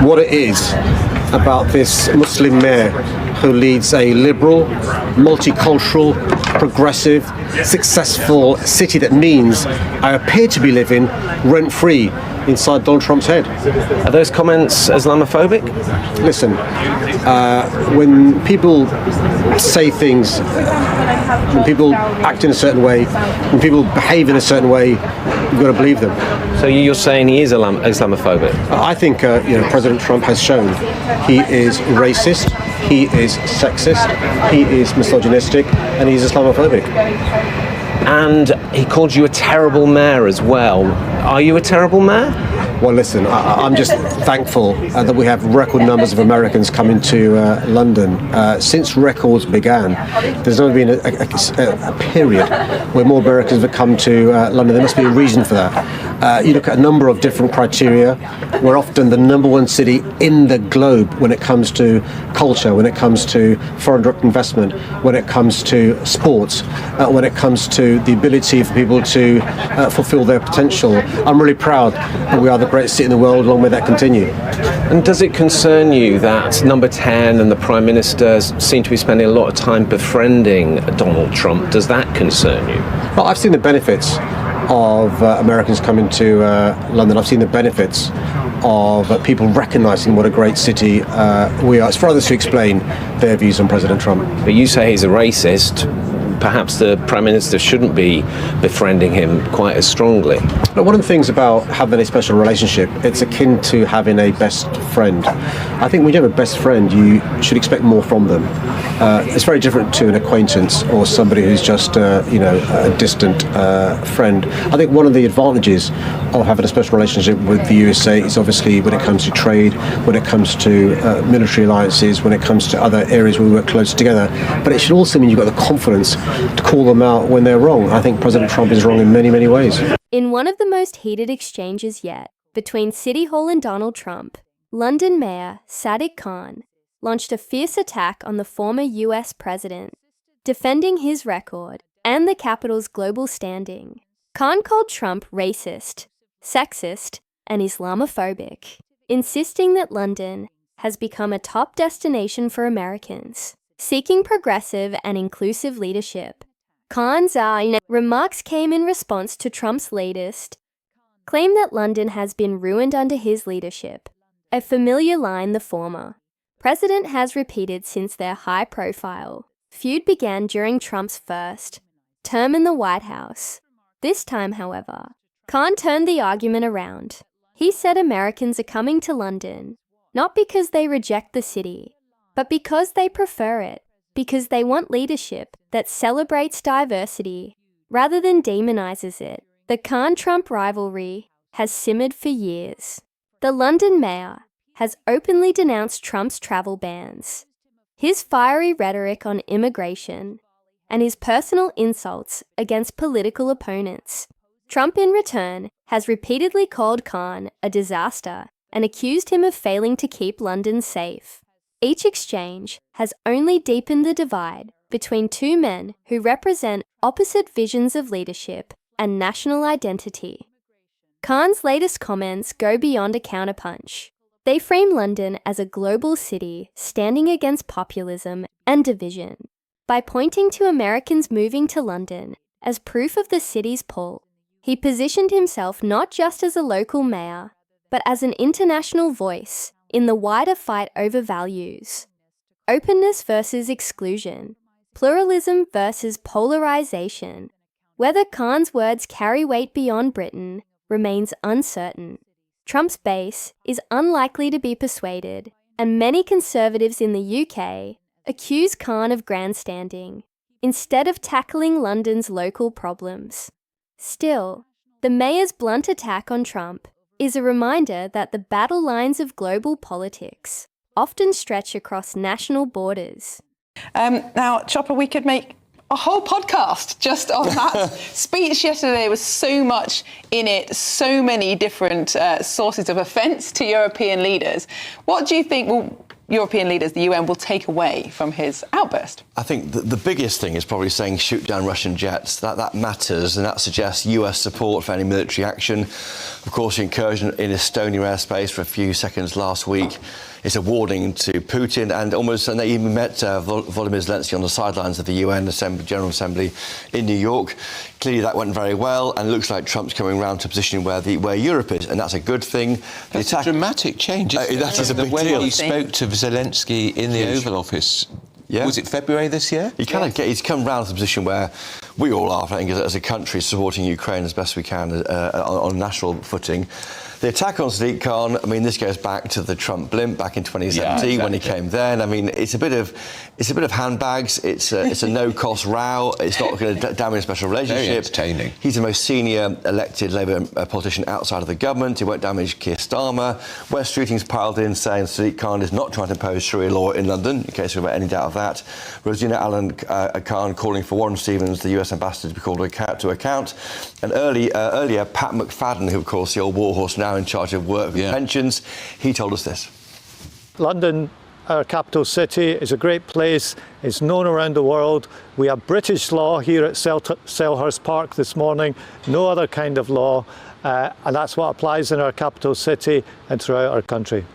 what it is about this Muslim mayor who leads a liberal, multicultural, progressive, successful city that means I appear to be living rent-free inside Donald Trump's head. Are those comments Islamophobic? Listen, when people say things, when people act in a certain way, when people behave in a certain way, you've got to believe them. So you're saying he is Islamophobic? I think President Trump has shown he is racist, he is sexist, he is misogynistic, and he's Islamophobic. And he called you a terrible mayor as well. Are you a terrible mayor? Well, listen, I'm just thankful that we have record numbers of Americans coming to London. Since records began, there's never been a period where more Americans have come to London. There must be a reason for that. You look at a number of different criteria. We're often the number one city in the globe when it comes to culture, when it comes to foreign direct investment, when it comes to sports, when it comes to the ability for people to fulfill their potential. I'm really proud that we are the greatest city in the world. Long may that continue. And does it concern you that number 10 and the Prime Minister seem to be spending a lot of time befriending Donald Trump? Does that concern you? Well, I've seen the benefits of Americans coming to London. I've seen the benefits of people recognising what a great city we are. It's for others to explain their views on President Trump. But you say he's a racist. Perhaps the Prime Minister shouldn't be befriending him quite as strongly. But one of the things about having a special relationship, it's akin to having a best friend. I think when you have a best friend, you should expect more from them. It's very different to an acquaintance or somebody who's just, a distant friend. I think one of the advantages of having a special relationship with the USA is obviously when it comes to trade, when it comes to military alliances, when it comes to other areas where we work close together. But it should also mean you've got the confidence to call them out when they're wrong. I think President Trump is wrong in many, many ways. In one of the most heated exchanges yet between City Hall and Donald Trump, London Mayor Sadiq Khan launched a fierce attack on the former US president, defending his record and the capital's global standing. Khan called Trump racist, sexist, and Islamophobic, insisting that London has become a top destination for Americans seeking progressive and inclusive leadership. Khan's remarks came in response to Trump's latest claim that London has been ruined under his leadership, a familiar line the former president has repeated since their high-profile feud began during Trump's first term in the White House. This time, however, Khan turned the argument around. He said Americans are coming to London not because they reject the city, but because they prefer it, because they want leadership that celebrates diversity rather than demonizes it. The Khan-Trump rivalry has simmered for years. The London mayor has openly denounced Trump's travel bans, his fiery rhetoric on immigration, and his personal insults against political opponents. Trump, in return, has repeatedly called Khan a disaster and accused him of failing to keep London safe. Each exchange has only deepened the divide between two men who represent opposite visions of leadership and national identity. Khan's latest comments go beyond a counterpunch. They frame London as a global city standing against populism and division. By pointing to Americans moving to London as proof of the city's pull, he positioned himself not just as a local mayor, but as an international voice in the wider fight over values. Openness versus exclusion, pluralism versus polarization. Whether Khan's words carry weight beyond Britain remains uncertain. Trump's base is unlikely to be persuaded, and many conservatives in the UK accuse Khan of grandstanding, instead of tackling London's local problems. Still, the mayor's blunt attack on Trump is a reminder that the battle lines of global politics often stretch across national borders. Now, Chopper, we could make a whole podcast just on that speech yesterday. There was so much in it, so many different sources of offence to European leaders. What do you think will European leaders, the UN, will take away from his outburst? I think the biggest thing is probably saying shoot down Russian jets. That matters, and that suggests US support for any military action. Of course, the incursion in Estonia airspace for a few seconds last week is a warning to Putin, and they even met Volodymyr Zelensky on the sidelines of the UN General Assembly in New York. Clearly that went very well, and it looks like Trump's coming around to a position where Europe is, and that's a good thing. That's a dramatic change. That is a big deal. deal. He spoke to Zelensky in the Oval Office. Yeah. Was it February this year? He's come round to the position where we all are, I think, as a country, supporting Ukraine as best we can on national footing. The attack on Sadiq Khan, I mean, this goes back to the Trump blimp back in 2017 when he came then. I mean, it's a bit of handbags. It's a no-cost row. It's not going to damage a special relationship. Very entertaining. He's the most senior elected Labour politician outside of the government. He won't damage Keir Starmer. West Streeting's piled in saying Sadiq Khan is not trying to impose Sharia law in London, in case we've got any doubt of that. Rosina Allen Khan calling for Warren Stevens, the US ambassador, to be called to account. And earlier, Pat McFadden, who of course the old warhorse now in charge of work and pensions, he told us this. London, our capital city, is a great place. It's known around the world. We have British law here at Selhurst Park this morning, no other kind of law, and that's what applies in our capital city and throughout our country.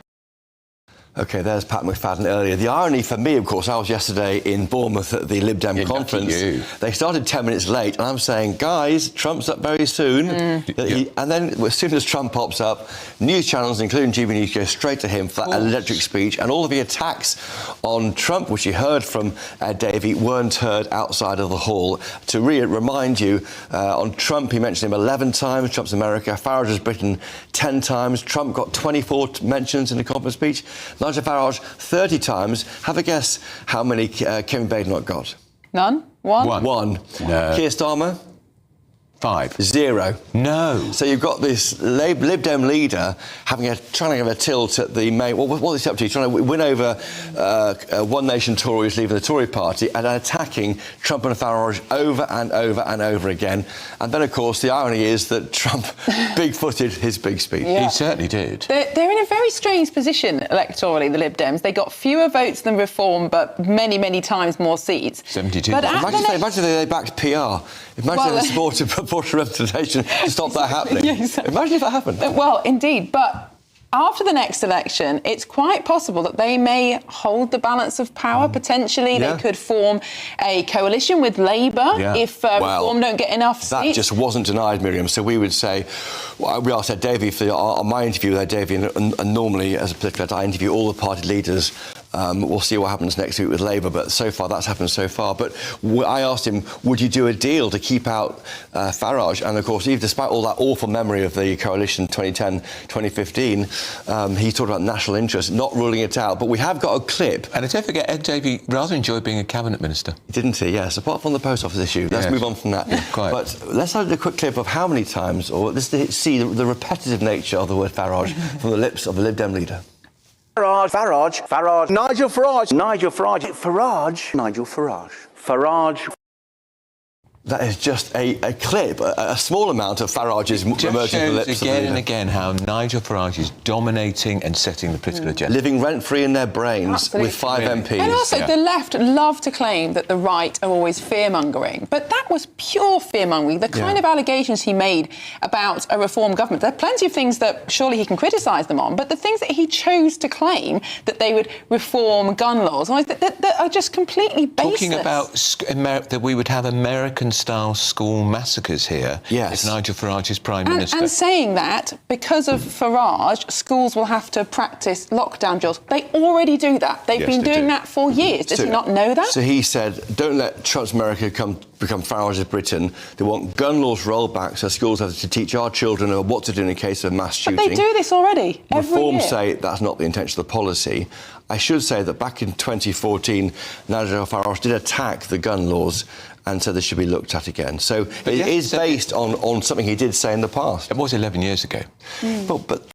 OK, there's Pat McFadden earlier. The irony for me, of course, I was yesterday in Bournemouth at the Lib Dem conference. They started 10 minutes late, and I'm saying, guys, Trump's up very soon. And then as soon as Trump pops up, news channels, including GB News, go straight to him for that electric speech. And all of the attacks on Trump, which you heard from Davey, weren't heard outside of the hall. To remind you, on Trump, he mentioned him 11 times. Trump's America. Farage's Britain 10 times. Trump got 24 mentions in the conference speech. Nigel Farage 30 times. Have a guess how many Kevin Badenoch got? None? One? One. No. Keir Starmer? 5. 0. No. So you've got this Lib Dem leader trying to have a tilt at the main. What is he up to? He's trying to win over One Nation Tories leaving the Tory party and attacking Trump and Farage over and over and over again. And then, of course, the irony is that Trump big-footed his big speech. Yeah. He certainly did. They're in a very strange position electorally, the Lib Dems. They got fewer votes than Reform, but many, many times more seats. 72. But Imagine if they backed PR. Imagine they supported proportional representation to stop that happening. Yeah, exactly. Imagine if that happened. Well, indeed, but after the next election, it's quite possible that they may hold the balance of power. Potentially, they could form a coalition with Labour if Reform don't get enough seats. That just wasn't denied, Miriam. So we would say, we asked Ed Davey on my interview with Ed Davey, and normally, as a political editor, I interview all the party leaders. We'll see what happens next week with Labour, but so far that's happened so far. But I asked him, would you do a deal to keep out Farage? And of course, even despite all that awful memory of the coalition 2010, 2015, he talked about national interest, not ruling it out. But we have got a clip. And don't forget, Ed Davey rather enjoyed being a cabinet minister. Didn't he? Yes, apart from the post office issue. Let's move on from that. Quite. But let's have a quick clip of how many times, or let's see the repetitive nature of the word Farage from the lips of the Lib Dem leader. Farage, Nigel Farage, Nigel Farage. That is just a clip, a small amount of Farage's emerging from the lips again and again how Nigel Farage is dominating and setting the political agenda. Living rent-free in their brains. Absolutely. With 5 MPs. And also, the left love to claim that the right are always fear-mongering. But that was pure fear-mongering. The kind of allegations he made about a Reform government, there are plenty of things that surely he can criticise them on, but the things that he chose to claim, that they would reform gun laws, that are just completely baseless. Talking about that we would have American-style school massacres here if Nigel Farage is Prime Minister. And saying that, because of Farage, schools will have to practice lockdown drills. They already do that. They've been doing that for years. Does he not know that? So he said, don't let Trump's America become Farage's Britain. They want gun laws rolled back so schools have to teach our children what to do in a case of mass shooting. But they do this already, every Reform year. say that's not the intention of the policy. I should say that back in 2014, Nigel Farage did attack the gun laws and said they should be looked at again. So it is based on something he did say in the past. It was 11 years ago. But